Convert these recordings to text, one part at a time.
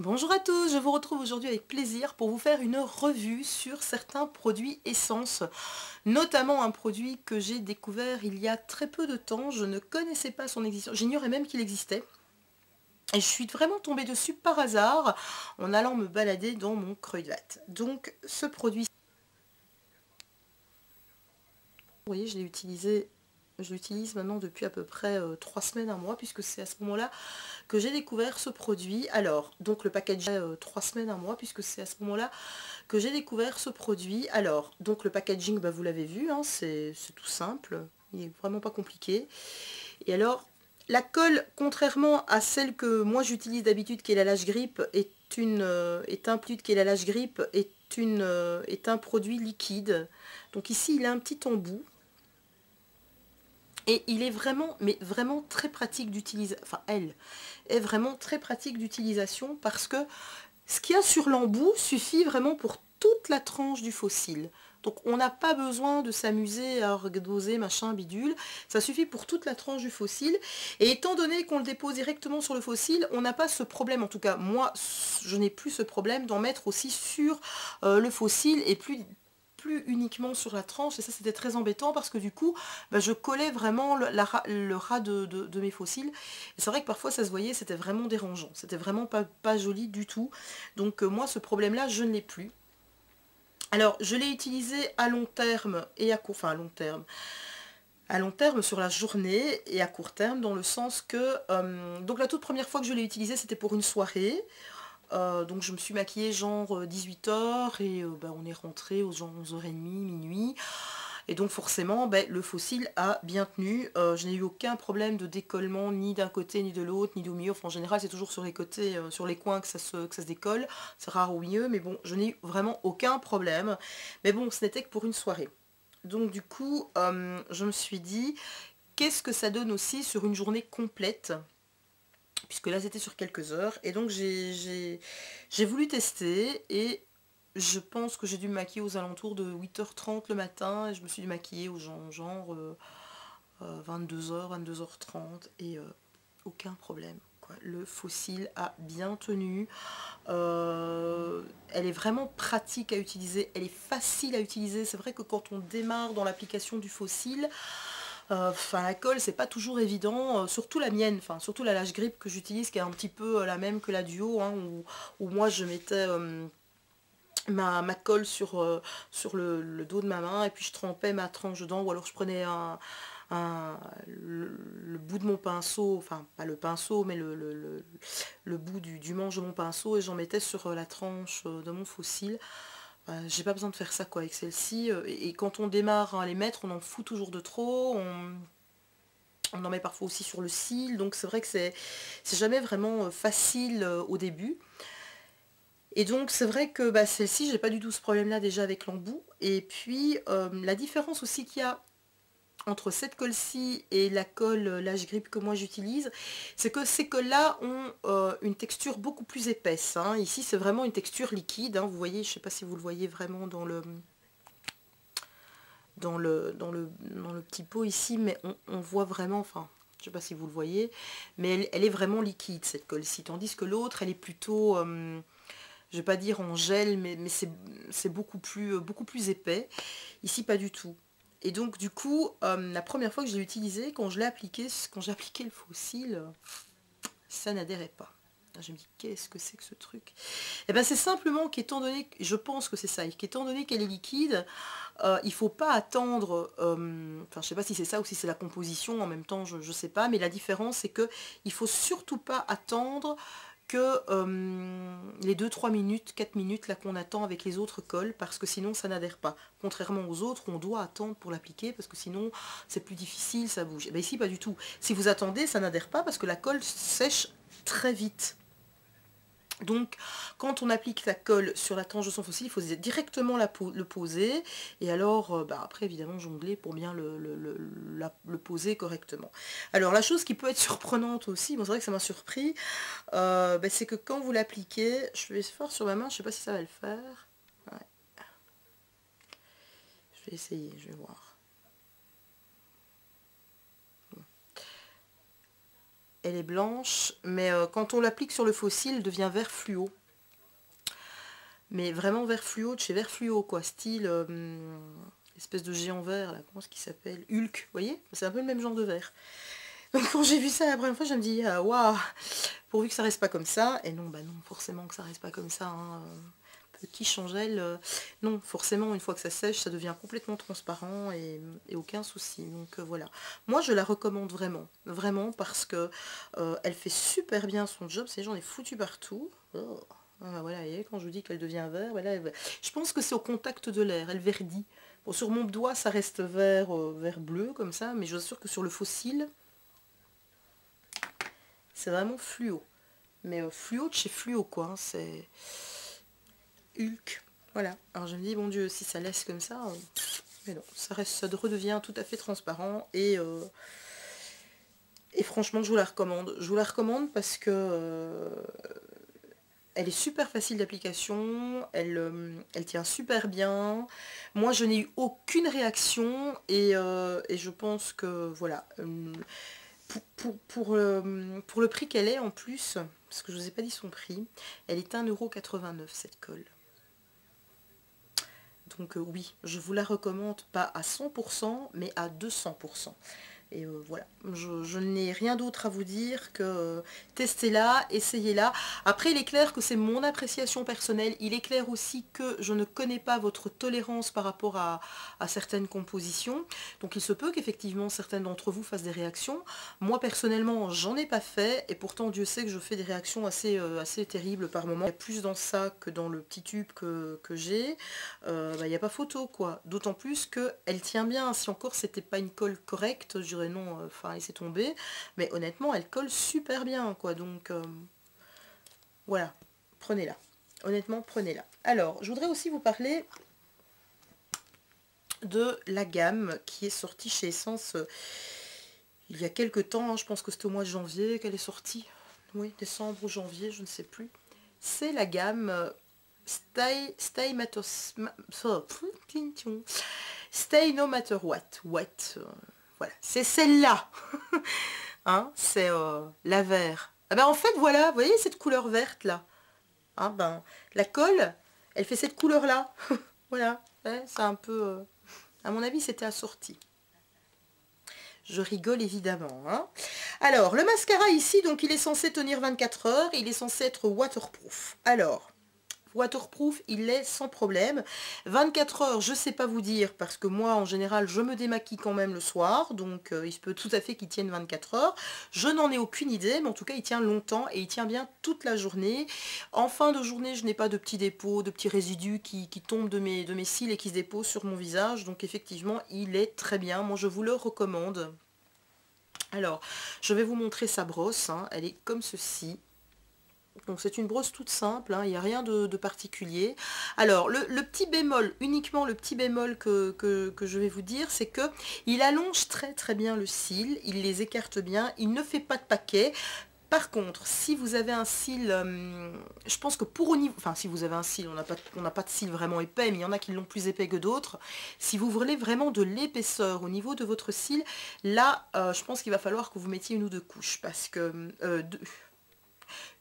Bonjour à tous, je vous retrouve aujourd'hui avec plaisir pour vous faire une revue sur certains produits essences, notamment un produit que j'ai découvert il y a très peu de temps. Je ne connaissais pas son existence, j'ignorais même qu'il existait. Et je suis vraiment tombée dessus par hasard en allant me balader dans mon Kruidvat. Donc ce produit, vous voyez, je l'utilise maintenant depuis à peu près 3 semaines, un mois, puisque c'est à ce moment-là que j'ai découvert ce produit. Alors, donc le packaging 3 semaines, un mois, puisque c'est à ce moment-là que j'ai découvert ce produit. Alors, donc le packaging, bah, vous l'avez vu, hein, c'est tout simple, il n'est vraiment pas compliqué. Et alors, la colle, contrairement à celle que moi j'utilise d'habitude, qui est la Lash Grip, est un produit liquide. Donc ici, il a un petit embout. Et il est vraiment, mais vraiment très pratique d'utilisation. Enfin, elle est vraiment très pratique d'utilisation parce que ce qu'il y a sur l'embout suffit vraiment pour toute la tranche du fossile. Donc on n'a pas besoin de s'amuser à doser machin bidule, ça suffit pour toute la tranche du fossile. Et étant donné qu'on le dépose directement sur le fossile, on n'a pas ce problème, en tout cas moi je n'ai plus ce problème d'en mettre aussi sur le fossile et plus uniquement sur la tranche, et ça c'était très embêtant parce que du coup bah, je collais vraiment le ras de mes fossiles, et c'est vrai que parfois ça se voyait, c'était vraiment dérangeant, c'était vraiment pas joli du tout. Donc moi ce problème là je ne l'ai plus. Alors je l'ai utilisé à long terme et à court, enfin à long terme sur la journée et à court terme dans le sens que donc la toute première fois que je l'ai utilisé c'était pour une soirée. Donc je me suis maquillée genre 18 h et bah, on est rentré aux genre 11h30, minuit. Et donc forcément, ben, le fossile a bien tenu. Je n'ai eu aucun problème de décollement ni d'un côté ni de l'autre, ni du milieu. Enfin, en général, c'est toujours sur les côtés, sur les coins que ça se décolle. C'est rare au milieu, mais bon, je n'ai eu vraiment aucun problème. Mais bon, ce n'était que pour une soirée. Donc du coup, je me suis dit, qu'est-ce que ça donne aussi sur une journée complète, puisque là c'était sur quelques heures, et donc j'ai voulu tester, et je pense que j'ai dû me maquiller aux alentours de 8h30 le matin, et je me suis maquillée aux genre 22h, 22h30, et aucun problème, quoi. Le fossile a bien tenu, elle est vraiment pratique à utiliser, elle est facile à utiliser. C'est vrai que quand on démarre dans l'application du fossile, enfin la colle c'est pas toujours évident, surtout la mienne, enfin surtout la Lash Grip que j'utilise, qui est un petit peu la même que la Duo, hein, où moi je mettais ma colle sur le dos de ma main, et puis je trempais ma tranche dedans, ou alors je prenais le bout de mon pinceau, enfin pas le pinceau mais le bout du manche de mon pinceau, et j'en mettais sur la tranche de mon fossile. J'ai pas besoin de faire ça quoi avec celle-ci, et quand on démarre à les mettre, on en fout toujours de trop, on en met parfois aussi sur le cil, donc c'est vrai que c'est jamais vraiment facile au début. Et donc c'est vrai que bah, celle-ci, j'ai pas du tout ce problème-là déjà avec l'embout. Et puis la différence aussi qu'il y a entre cette colle-ci et la colle Lash Grip que moi j'utilise, c'est que ces colles-là ont une texture beaucoup plus épaisse, hein. Ici c'est vraiment une texture liquide, hein. Vous voyez, je sais pas si vous le voyez vraiment dans le petit pot ici, mais on voit vraiment, enfin, je sais pas si vous le voyez, mais elle est vraiment liquide cette colle-ci, tandis que l'autre, elle est plutôt, je vais pas dire en gel, mais c'est beaucoup plus épais. Ici, pas du tout. Et donc, du coup, la première fois que je l'ai utilisé, quand j'ai appliqué le fossile, ça n'adhérait pas. Je me dis, qu'est-ce que c'est que ce truc? Et bien c'est simplement qu'étant donné, je pense que c'est ça, qu'étant donné qu'elle est liquide, il ne faut pas attendre, enfin je sais pas si c'est ça ou si c'est la composition, en même temps je ne sais pas, mais la différence c'est que il faut surtout pas attendre que les 2-3 minutes, 4 minutes là qu'on attend avec les autres colles, parce que sinon ça n'adhère pas. Contrairement aux autres, on doit attendre pour l'appliquer, parce que sinon c'est plus difficile, ça bouge. Et bien ici pas du tout. Si vous attendez, ça n'adhère pas parce que la colle sèche très vite. Donc, quand on applique la colle sur la tranche de son fossile, il faut directement le poser, et alors, bah, après, évidemment, jongler pour bien le poser correctement. Alors, la chose qui peut être surprenante aussi, bon, c'est vrai que ça m'a surpris, bah, c'est que quand vous l'appliquez, je vais faire sur ma main, je ne sais pas si ça va le faire. Ouais. Je vais essayer, je vais voir. Elle est blanche, mais quand on l'applique sur le faux cil, elle devient vert fluo. Mais vraiment vert fluo, de chez vert fluo, quoi. Style, espèce de géant vert, là, comment est-ce qu'il s'appelle? Hulk, vous voyez? C'est un peu le même genre de vert. Donc quand j'ai vu ça la première fois, je me dis, ah, waouh, pourvu que ça reste pas comme ça. Et non, bah non, forcément que ça reste pas comme ça. Hein. Petit Changel, non, forcément, une fois que ça sèche, ça devient complètement transparent et aucun souci. Donc voilà. Moi, je la recommande vraiment. Vraiment, parce que elle fait super bien son job. C'est j'en ai foutu partout. Oh. Ah, voilà, et quand je vous dis qu'elle devient vert, voilà, je pense que c'est au contact de l'air, elle verdit. Bon, sur mon doigt, ça reste vert, vert bleu, comme ça, mais je vous assure que sur le faux cil, c'est vraiment fluo. Mais fluo de chez fluo, quoi. Hein, c'est Hulk. Voilà. Alors je me dis, bon Dieu, si ça laisse comme ça, mais non, ça reste, ça redevient tout à fait transparent et franchement, je vous la recommande. Je vous la recommande parce que elle est super facile d'application, elle tient super bien. Moi, je n'ai eu aucune réaction et je pense que, voilà, pour le prix qu'elle est en plus, parce que je ne vous ai pas dit son prix, elle est 1,89 € cette colle. Donc oui, je vous la recommande pas à 100%, mais à 200%. Et voilà, je n'ai rien d'autre à vous dire que testez-la, essayez-la. Après, il est clair que c'est mon appréciation personnelle. Il est clair aussi que je ne connais pas votre tolérance par rapport à certaines compositions. Donc il se peut qu'effectivement certaines d'entre vous fassent des réactions. Moi personnellement, j'en ai pas fait. Et pourtant, Dieu sait que je fais des réactions assez terribles par moment. Il y a plus dans ça que dans le petit tube que j'ai. Il n'y a pas photo, quoi. D'autant plus qu'elle tient bien. Si encore c'était pas une colle correcte, je dirais non, enfin laissez tomber, mais honnêtement elle colle super bien, quoi. Donc voilà, prenez-la, honnêtement prenez-la. Alors je voudrais aussi vous parler de la gamme qui est sortie chez Essence il y a quelques temps, hein. Je pense que c'était au mois de janvier qu'elle est sortie, oui, décembre ou janvier, je ne sais plus. C'est la gamme Stay No Matter What, voilà, c'est celle-là. Hein, c'est la vert. Ah ben en fait, voilà, vous voyez cette couleur verte là. Hein, ben, la colle, elle fait cette couleur-là. Voilà, ouais, c'est un peu... à mon avis, c'était assorti. Je rigole évidemment. Hein. Alors, le mascara ici, donc il est censé tenir 24 heures. Il est censé être waterproof. Alors... waterproof, il l'est sans problème. 24 heures, je ne sais pas vous dire, parce que moi, en général, je me démaquille quand même le soir, donc il se peut tout à fait qu'il tienne 24 heures. Je n'en ai aucune idée, mais en tout cas, il tient longtemps et il tient bien toute la journée. En fin de journée, je n'ai pas de petits dépôts, de petits résidus qui tombent de mes cils et qui se déposent sur mon visage, donc effectivement, il est très bien. Moi, je vous le recommande. Alors, je vais vous montrer sa brosse, hein. Elle est comme ceci. Donc c'est une brosse toute simple, hein, il n'y a rien de particulier. Alors le petit bémol, uniquement le petit bémol que je vais vous dire, c'est que il allonge très très bien le cil, il les écarte bien, il ne fait pas de paquet. Par contre, si vous avez un cil, je pense que pour au niveau, enfin si vous avez un cil, on n'a pas de cil vraiment épais, mais il y en a qui l'ont plus épais que d'autres. Si vous voulez vraiment de l'épaisseur au niveau de votre cil, là, je pense qu'il va falloir que vous mettiez une ou deux couches, parce que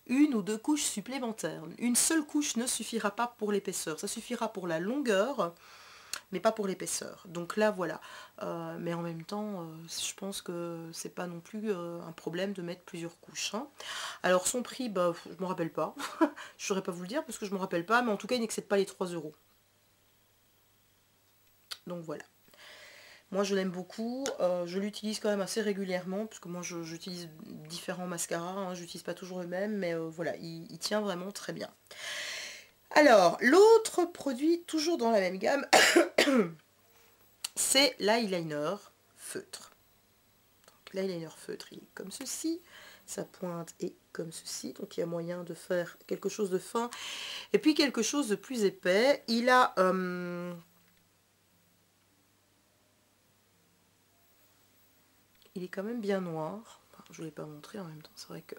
une ou deux couches supplémentaires. Une seule couche ne suffira pas pour l'épaisseur. Ça suffira pour la longueur, mais pas pour l'épaisseur. Donc là, voilà. Mais en même temps, je pense que c'est pas non plus un problème de mettre plusieurs couches. Hein. Alors son prix, bah, je ne me rappelle pas. Je ne saurais pas vous le dire parce que je ne me rappelle pas, mais en tout cas, il n'excède pas les 3 €. Donc voilà. Moi je l'aime beaucoup, je l'utilise quand même assez régulièrement, parce que moi j'utilise différents mascaras, hein, je n'utilise pas toujours le même, mais voilà, il tient vraiment très bien. Alors, l'autre produit, toujours dans la même gamme, c'est l'eyeliner feutre. L'eyeliner feutre, il est comme ceci, sa pointe est comme ceci, donc il y a moyen de faire quelque chose de fin, et puis quelque chose de plus épais. Il a... il est quand même bien noir. Enfin, je ne l'ai pas montré en même temps, c'est vrai que...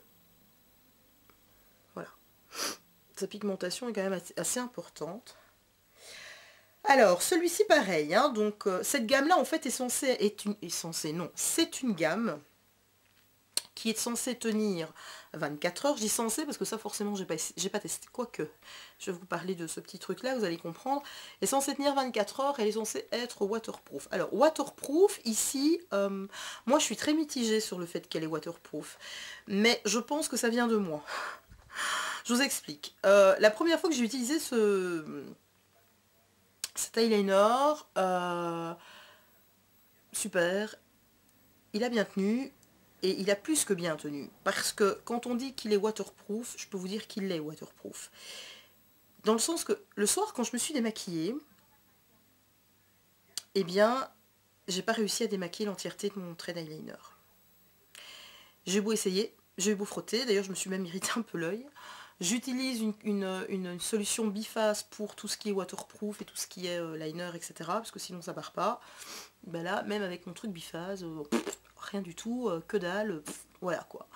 voilà. Sa pigmentation est quand même assez importante. Alors, celui-ci pareil, hein, donc cette gamme-là en fait c'est une gamme qui est censé tenir 24 heures. Je dis censé parce que ça forcément j'ai pas testé, quoique je vais vous parler de ce petit truc là, vous allez comprendre. Elle est censée tenir 24 heures, elle est censée être waterproof. Alors waterproof ici, moi je suis très mitigée sur le fait qu'elle est waterproof, mais je pense que ça vient de moi. Je vous explique. La première fois que j'ai utilisé cet eyeliner, super, il a bien tenu. Et il a plus que bien tenu, parce que quand on dit qu'il est waterproof, je peux vous dire qu'il est waterproof. Dans le sens que le soir, quand je me suis démaquillée, eh bien, j'ai pas réussi à démaquiller l'entièreté de mon trait d'eyeliner. J'ai beau essayer, j'ai beau frotter, d'ailleurs je me suis même irrité un peu l'œil. J'utilise une solution biphase pour tout ce qui est waterproof et tout ce qui est liner, etc. Parce que sinon ça part pas. Ben là, même avec mon truc biphase, rien du tout, que dalle, voilà quoi.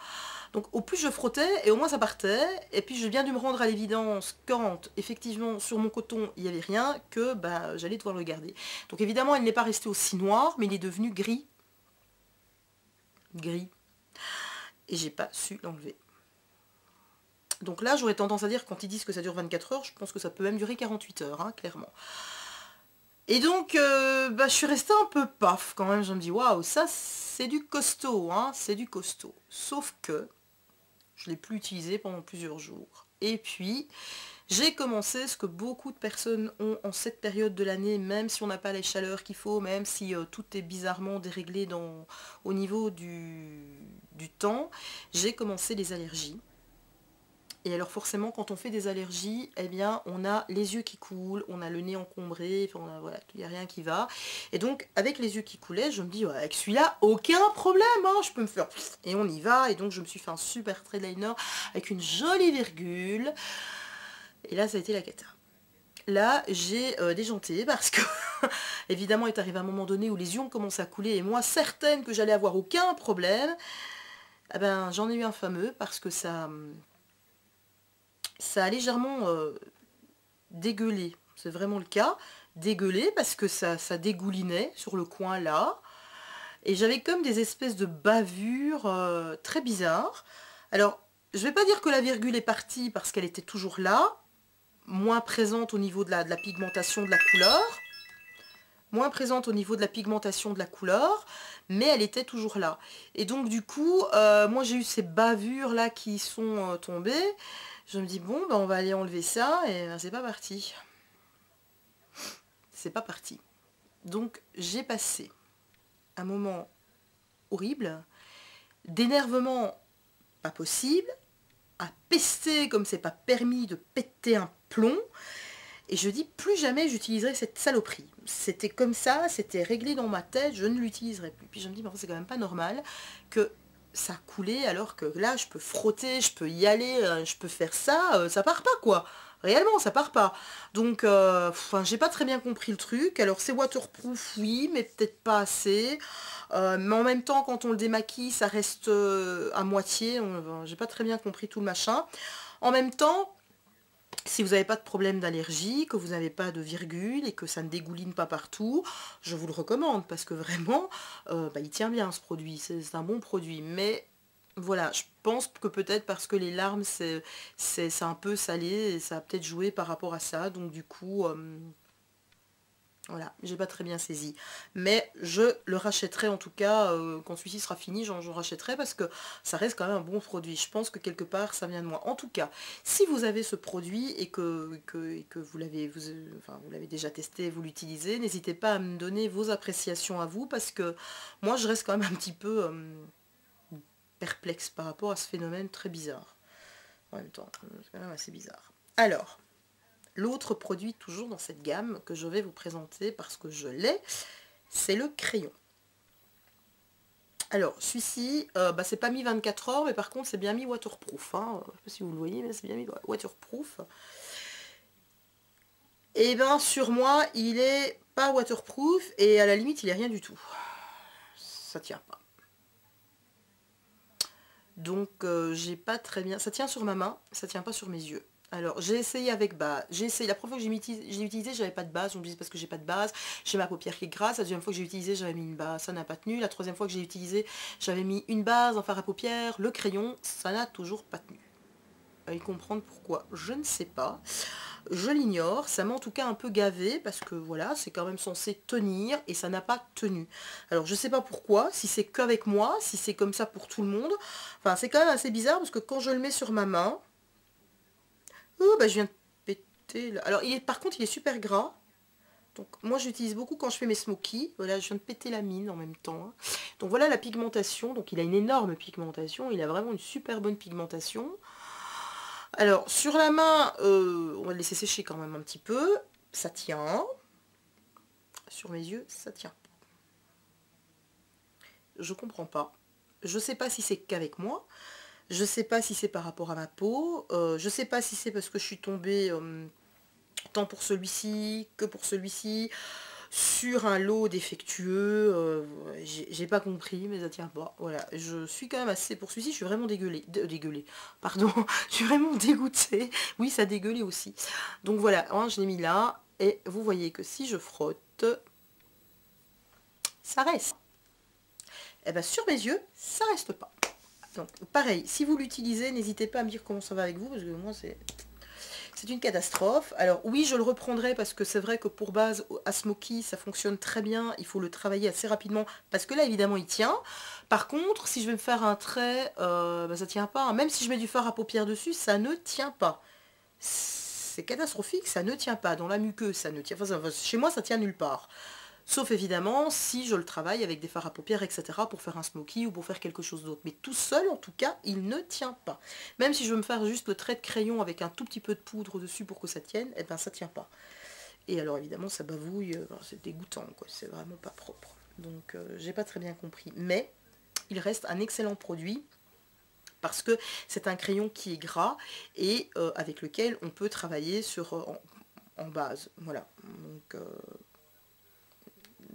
Donc au plus je frottais, et au moins ça partait, et puis j'ai bien dû me rendre à l'évidence quand effectivement sur mon coton il n'y avait rien, que bah, j'allais devoir le garder. Donc évidemment il n'est pas resté aussi noir, mais il est devenu gris. Gris. Et j'ai pas su l'enlever. Donc là j'aurais tendance à dire, quand ils disent que ça dure 24 heures, je pense que ça peut même durer 48 heures, hein, clairement. Et donc, bah, je suis restée un peu paf quand même, je me dis, waouh, ça c'est du costaud, hein, c'est du costaud. Sauf que, je ne l'ai plus utilisé pendant plusieurs jours. Et puis, j'ai commencé ce que beaucoup de personnes ont en cette période de l'année, même si on n'a pas les chaleurs qu'il faut, même si tout est bizarrement déréglé au niveau du temps, j'ai commencé les allergies. Et alors forcément, quand on fait des allergies, eh bien, on a les yeux qui coulent, on a le nez encombré, enfin, voilà, il n'y a rien qui va. Et donc, avec les yeux qui coulaient, je me dis, ouais, avec celui-là, aucun problème, hein, je peux me faire... Et on y va, et donc je me suis fait un super trait de liner avec une jolie virgule. Et là, ça a été la cata. Là, j'ai déjanté parce que, évidemment, il est arrivé un moment donné où les yeux ont commencé à couler, et moi, certaine que j'allais avoir aucun problème, eh ben, j'en ai eu un fameux parce que ça a légèrement dégueulé, c'est vraiment le cas, dégueulé parce que ça dégoulinait sur le coin là, et j'avais comme des espèces de bavures très bizarres. Alors, je vais pas dire que la virgule est partie parce qu'elle était toujours là, moins présente au niveau de la pigmentation de la couleur, mais elle était toujours là. Et donc du coup, moi j'ai eu ces bavures là qui sont tombées. Je me dis, bon, ben, on va aller enlever ça, et ben, c'est pas parti. C'est pas parti. Donc, j'ai passé un moment horrible, d'énervement pas possible, à pester comme c'est pas permis de péter un plomb, et je dis, plus jamais j'utiliserai cette saloperie. C'était comme ça, c'était réglé dans ma tête, je ne l'utiliserai plus. Puis je me dis, c'est quand même pas normal que ça coulait alors que là je peux frotter, je peux y aller, je peux faire ça, ça part pas quoi. Réellement ça part pas. Donc j'ai pas très bien compris le truc. Alors c'est waterproof oui, mais peut-être pas assez. Mais en même temps quand on le démaquille ça reste à moitié. J'ai pas très bien compris tout le machin. En même temps, si vous n'avez pas de problème d'allergie, que vous n'avez pas de virgule et que ça ne dégouline pas partout, je vous le recommande parce que vraiment, il tient bien ce produit, c'est un bon produit. Mais voilà, je pense que peut-être parce que les larmes, c'est un peu salé et ça a peut-être joué par rapport à ça. Donc du coup, voilà, j'ai pas très bien saisi. Mais je le rachèterai en tout cas, quand celui-ci sera fini, j'en rachèterai parce que ça reste quand même un bon produit. Je pense que quelque part, ça vient de moi. En tout cas, si vous avez ce produit et que vous l'avez déjà testé, vous l'utilisez, n'hésitez pas à me donner vos appréciations à vous parce que moi, je reste quand même un petit peu perplexe par rapport à ce phénomène très bizarre. En même temps, c'est quand même assez bizarre. Alors... l'autre produit toujours dans cette gamme que je vais vous présenter parce que je l'ai, c'est le crayon. Alors celui-ci, c'est pas mis 24 heures, mais par contre c'est bien mis waterproof. Hein. Je ne sais pas si vous le voyez, mais c'est bien mis waterproof. Et bien sur moi, il est pas waterproof et à la limite il est rien du tout. Ça tient pas. Donc j'ai pas très bien... ça tient sur ma main, ça tient pas sur mes yeux. Alors, j'ai essayé avec base. J'ai essayé, la première fois que j'ai utilisé, j'avais pas de base. Je me disais parce que j'ai pas de base. J'ai ma paupière qui est grasse. La deuxième fois que j'ai utilisé, j'avais mis une base. Ça n'a pas tenu. La troisième fois que j'ai utilisé, j'avais mis une base, un fard à paupières, le crayon. Ça n'a toujours pas tenu. Y comprendre pourquoi, je ne sais pas. Je l'ignore. Ça m'a en tout cas un peu gavé parce que voilà, c'est quand même censé tenir et ça n'a pas tenu. Alors, je sais pas pourquoi. Si c'est qu'avec moi, si c'est comme ça pour tout le monde. Enfin, c'est quand même assez bizarre parce que quand je le mets sur ma main, oh, bah, je viens de péter là. Alors, par contre, il est super gras. Donc, moi, j'utilise beaucoup quand je fais mes smokies. Voilà, je viens de péter la mine en même temps, hein. Donc, voilà la pigmentation. Donc, il a une énorme pigmentation. Il a vraiment une super bonne pigmentation. Alors, sur la main, on va le laisser sécher quand même un petit peu. Ça tient. Sur mes yeux, ça tient. Je comprends pas. Je sais pas si c'est qu'avec moi. Je sais pas si c'est par rapport à ma peau. Je sais pas si c'est parce que je suis tombée tant pour celui-ci que pour celui-ci sur un lot défectueux. J'ai pas compris, mais ça tient pas. Voilà, je suis quand même assez pour celui-ci. Je suis vraiment dégueulée. Pardon, je suis vraiment dégoûtée. Oui, ça dégueulait aussi. Donc voilà, hein, je l'ai mis là. Et vous voyez que si je frotte, ça reste. Et bien sur mes yeux, ça reste pas. Donc pareil, si vous l'utilisez, n'hésitez pas à me dire comment ça va avec vous, parce que moi c'est une catastrophe. Alors oui, je le reprendrai parce que c'est vrai que pour base, à Smoky, ça fonctionne très bien. Il faut le travailler assez rapidement parce que là, évidemment, il tient. Par contre, si je vais me faire un trait, bah, ça tient pas, hein. Même si je mets du fard à paupières dessus, ça ne tient pas. C'est catastrophique, ça ne tient pas. Dans la muqueuse, ça ne tient pas. Enfin, chez moi, ça tient nulle part. Sauf évidemment si je le travaille avec des fards à paupières, etc. pour faire un smoky ou pour faire quelque chose d'autre. Mais tout seul, en tout cas, il ne tient pas. Même si je veux me faire juste le trait de crayon avec un tout petit peu de poudre dessus pour que ça tienne, eh ben ça tient pas. Et alors évidemment, ça bavouille, c'est dégoûtant, quoi. C'est vraiment pas propre. Donc j'ai pas très bien compris. Mais il reste un excellent produit parce que c'est un crayon qui est gras et avec lequel on peut travailler en base. Voilà. Donc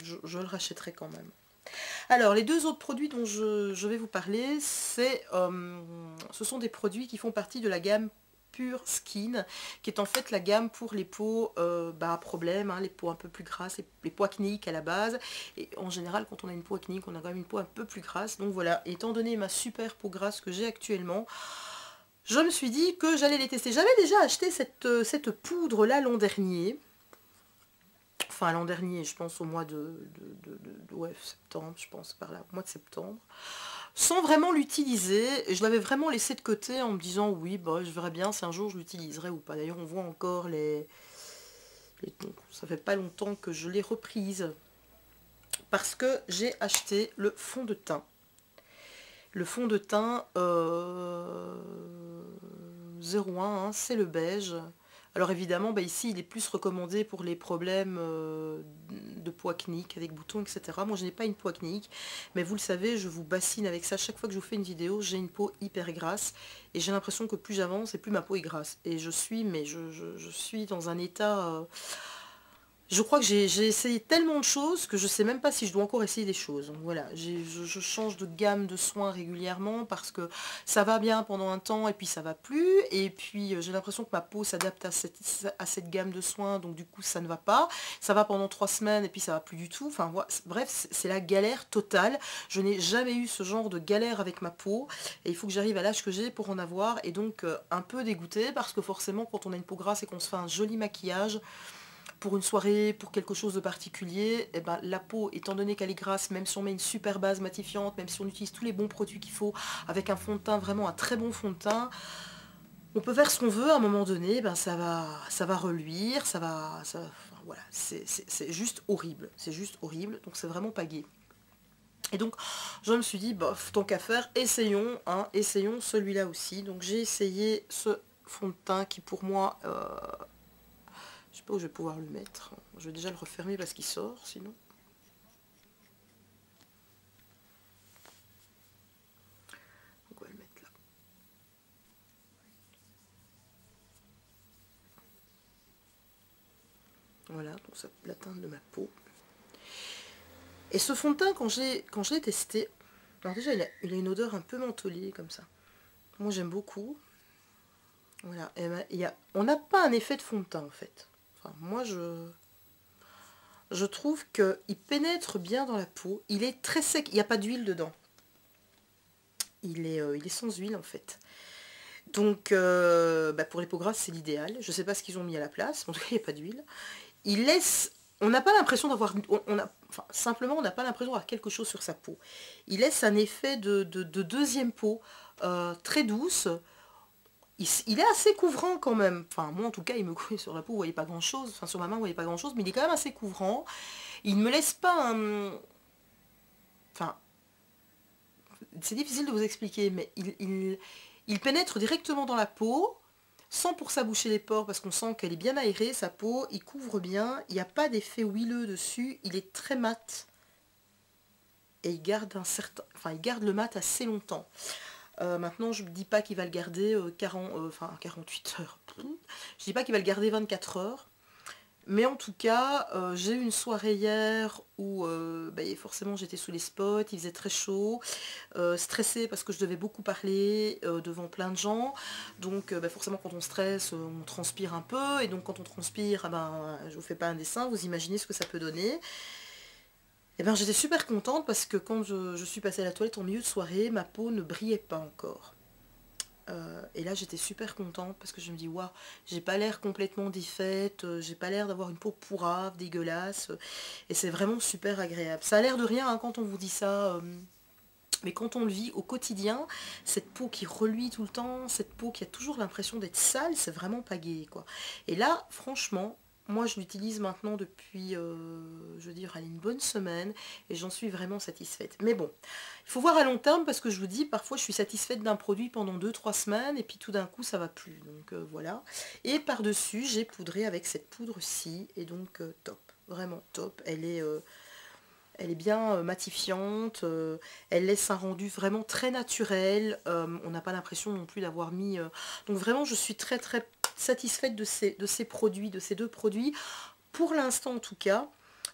je le rachèterai quand même. Alors, les deux autres produits dont je vais vous parler, ce sont des produits qui font partie de la gamme Pure Skin, qui est en fait la gamme pour les peaux à problème, hein, les peaux un peu plus grasses, les peaux acnéiques à la base. Et en général, quand on a une peau acnéique, on a quand même une peau un peu plus grasse. Donc voilà, étant donné ma super peau grasse que j'ai actuellement, je me suis dit que j'allais les tester. J'avais déjà acheté cette poudre-là l'an dernier. Enfin l'an dernier, je pense au mois ouais, septembre, je pense par là, au mois de septembre, sans vraiment l'utiliser. Et je l'avais vraiment laissé de côté en me disant oui, bah, je verrai bien si un jour je l'utiliserai ou pas. D'ailleurs, on voit encore ça fait pas longtemps que je l'ai reprise parce que j'ai acheté le fond de teint. Le fond de teint 01, hein, c'est le beige. Alors évidemment, bah ici, il est plus recommandé pour les problèmes de peau acnéique avec boutons, etc. Moi, je n'ai pas une peau acnéique, mais vous le savez, je vous bassine avec ça. Chaque fois que je vous fais une vidéo, j'ai une peau hyper grasse. Et j'ai l'impression que plus j'avance et plus ma peau est grasse. Et je suis dans un état... je crois que j'ai essayé tellement de choses que je sais même pas si je dois encore essayer des choses. Donc voilà, je change de gamme de soins régulièrement parce que ça va bien pendant un temps et puis ça va plus. Et puis j'ai l'impression que ma peau s'adapte à cette gamme de soins, donc du coup ça ne va pas. Ça va pendant 3 semaines et puis ça va plus du tout. Enfin voilà, bref, c'est la galère totale. Je n'ai jamais eu ce genre de galère avec ma peau et il faut que j'arrive à l'âge que j'ai pour en avoir. Et donc un peu dégoûtée parce que forcément quand on a une peau grasse et qu'on se fait un joli maquillage, pour une soirée, pour quelque chose de particulier, eh ben, la peau, étant donné qu'elle est grasse, même si on met une super base matifiante, même si on utilise tous les bons produits qu'il faut, avec un fond de teint, vraiment un très bon fond de teint, on peut faire ce qu'on veut, à un moment donné, ben, ça va reluire, enfin, voilà, c'est juste horrible, donc c'est vraiment pas gai. Et donc, je me suis dit, bof, tant qu'à faire, essayons, hein, essayons celui-là aussi. Donc j'ai essayé ce fond de teint qui pour moi... je sais pas où je vais pouvoir le mettre. Je vais déjà le refermer parce qu'il sort, sinon. Donc on va le mettre là. Voilà, donc ça la teinte de ma peau. Et ce fond de teint, quand je l'ai testé, alors déjà il a une odeur un peu mentholée comme ça. Moi j'aime beaucoup. Voilà, et ben, on n'a pas un effet de fond de teint en fait. Enfin, moi je trouve qu'il pénètre bien dans la peau. Il est très sec, il n'y a pas d'huile dedans. Il est sans huile en fait. Donc bah, pour les peaux grasses c'est l'idéal. Je ne sais pas ce qu'ils ont mis à la place, en tout cas il n'y a pas d'huile. Il laisse... On n'a pas l'impression d'avoir... Enfin, simplement on n'a pas l'impression d'avoir quelque chose sur sa peau. Il laisse un effet de deuxième peau très douce. Il est assez couvrant quand même. Enfin, moi en tout cas, il me couvre sur la peau, vous voyez pas grand chose. Enfin, sur ma main, vous voyez pas grand chose, mais il est quand même assez couvrant. Il ne me laisse pas un... Enfin, c'est difficile de vous expliquer, mais il pénètre directement dans la peau, sans pour ça boucher les pores, parce qu'on sent qu'elle est bien aérée, sa peau. Il couvre bien, il n'y a pas d'effet huileux dessus. Il est très mat. Et il garde un certain... Enfin, il garde le mat assez longtemps. Maintenant, je ne dis pas qu'il va le garder 48 heures. Je ne dis pas qu'il va le garder 24 heures. Mais en tout cas, j'ai eu une soirée hier où bah, forcément j'étais sous les spots, il faisait très chaud, stressée parce que je devais beaucoup parler devant plein de gens. Donc bah, forcément quand on stresse, on transpire un peu. Et donc quand on transpire, je ne vous fais pas un dessin, vous imaginez ce que ça peut donner. Et ben j'étais super contente parce que quand je suis passée à la toilette en milieu de soirée, ma peau ne brillait pas encore. Et là j'étais super contente parce que je me dis waouh, j'ai pas l'air complètement défaite, j'ai pas l'air d'avoir une peau pourrave, dégueulasse, et c'est vraiment super agréable. Ça a l'air de rien hein, quand on vous dit ça, mais quand on le vit au quotidien, cette peau qui reluit tout le temps, cette peau qui a toujours l'impression d'être sale, c'est vraiment pas gai quoi. Et là franchement, moi je l'utilise maintenant depuis, je veux dire, une bonne semaine, et j'en suis vraiment satisfaite. Mais bon, il faut voir à long terme parce que je vous dis, parfois je suis satisfaite d'un produit pendant 2-3 semaines et puis tout d'un coup ça va plus. Donc voilà. Et par-dessus, j'ai poudré avec cette poudre-ci et donc top. Vraiment top. Elle est bien matifiante, elle laisse un rendu vraiment très naturel, on n'a pas l'impression non plus d'avoir mis... Donc vraiment je suis très très satisfaite de ces produits, de ces deux produits, pour l'instant en tout cas.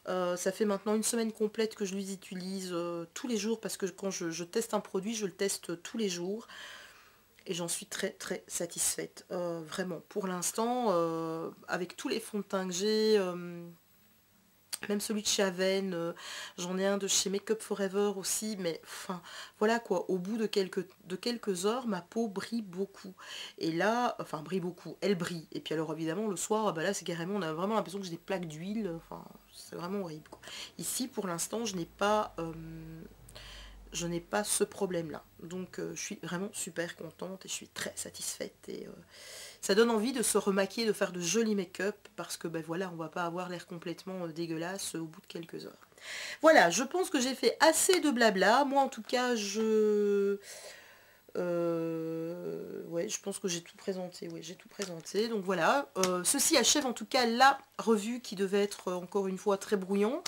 Ça fait maintenant une semaine complète que je les utilise tous les jours parce que quand je teste un produit, je le teste tous les jours et j'en suis très très satisfaite. Vraiment, pour l'instant, avec tous les fonds de teint que j'ai, même celui de chez Aven, j'en ai un de chez Make Up Forever aussi, mais enfin voilà quoi, au bout de quelques heures, ma peau brille beaucoup. Et là, enfin brille beaucoup, elle brille. Et puis alors évidemment le soir, bah là c'est carrément, on a vraiment l'impression que j'ai des plaques d'huile, enfin c'est vraiment horrible quoi. Ici pour l'instant je n'ai pas ce problème là. Donc je suis vraiment super contente et je suis très satisfaite. Et ça donne envie de se remaquiller, de faire de jolis make-up parce que ben voilà, on va pas avoir l'air complètement dégueulasse au bout de quelques heures. Voilà, je pense que j'ai fait assez de blabla. Moi en tout cas, ouais, je pense que j'ai tout présenté. Oui, j'ai tout présenté. Donc voilà, ceci achève en tout cas la revue qui devait être encore une fois très brouillon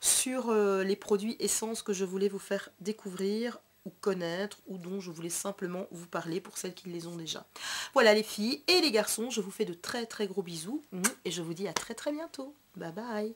sur les produits essences que je voulais vous faire découvrir ou connaître ou dont je voulais simplement vous parler pour celles qui les ont déjà. Voilà les filles et les garçons, je vous fais de très très gros bisous et je vous dis à très très bientôt. Bye bye.